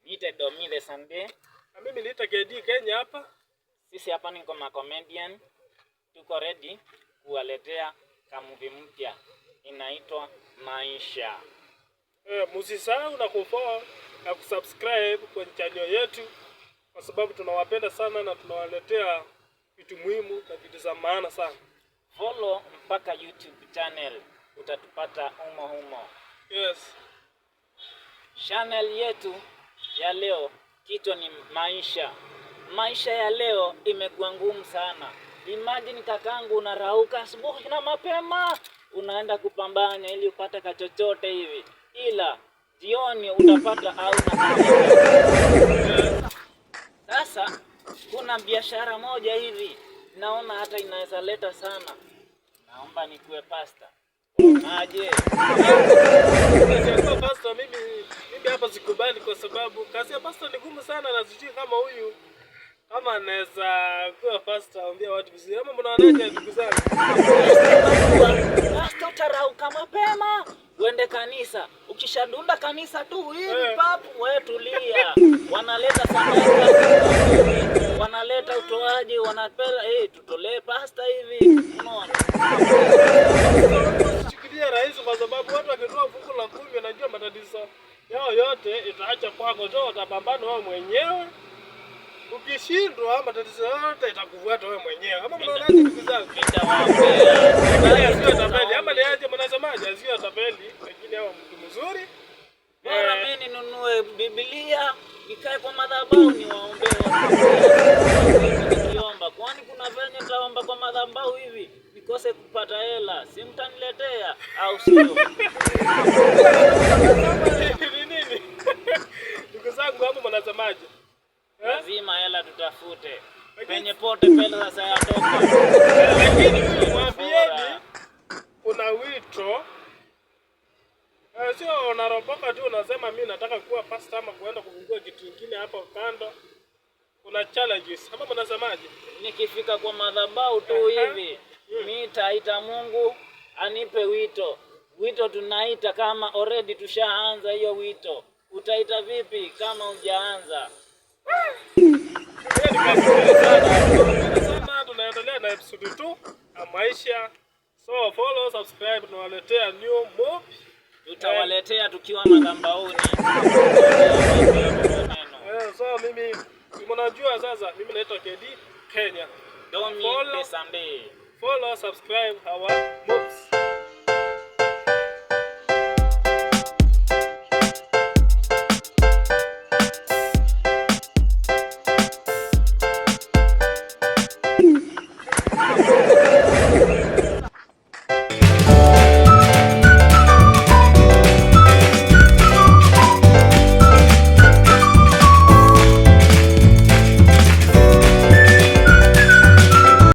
Niite Domi the Sunday. Na mimi niite KD Kenya hapa. Sisi hapa ni kama comedian. Tuko ready kuwaletea movie mpya. Inaitwa Maisha. Msisahau na kufollow na kusubscribe kwa channel yetu kwa sababu tunawapenda sana na tunawaletea vitu muhimu na vitu za maana sana. Follow mpaka YouTube channel. Utatupata humo. Yes. Channel yetu ya leo kichwa ni Maisha. Maisha ya leo imekuwa ngumu sana. Imagine kakangu unarauka asubuhi na mapema, unaenda kupambana ili upate kachochote hivi. Ila jioni utapata au na. Sasa kuna biashara moja hivi naona hata inaweza leta sana. Naomba nikuwe pasta. Aje. Pasta mimi hapa sikubali kwa sababu kazi ya pasta ni ngumu sana na sijui kama huyu kama anaweza kuwa pasta ambia watu vizuri. Ama mnaonaje ndugu zangu? Pasta utarauka mapema, uende kanisa. Ukishadunda kanisa tu hivi papu wewe tulia. Wanaleta sadaka, wanaleta utoaji, wanapela tutolee pasta hivi. Unaona? Shikilia rais kwa sababu watu wakitoa fungu la 10 wanajua matatizo yao yote itaacha kwako, ndio utapambana wewe mwenyewe. Ukishindwa matatizo yote itakufuata wewe mwenyewe. Kama mnaonaje ndugu zangu? Ama niaje mnasemaje? Sio tapeli, lakini hawa mtu mzuri. Bora mimi ninunue Biblia, nikae kwa madhabahu niwaombee nikiomba. Kwani kuna venye nitaomba kwa madhabahu hivi nikose kupata hela, si mtaniletea au sio? Nini? Ndugu zangu hapo mnasemaje? Lazima hela tutafute. Penye pote pesa sasa yatoka. Lakini mwambieni kuna wito. Sio unaropoka tu unasema mimi nataka kuwa pastor ama kuenda kufungua kitu kingine hapo kando. Kuna challenges. Kama mnasemaje? Nikifika kwa madhabahu tu hivi, mimi taita Mungu anipe wito. Wito tunaita kama already tushaanza hiyo wito. Utaita vipi kama hujaanza? Tunaendelea na episode 2 ya Maisha. So follow, subscribe, tunawaletea new movie. Tutawaletea tukiwa madhabahuni. So mimi mnajua sasa mimi naitwa KD Kenya. Domi the Sunday. Follow, subscribe our movie.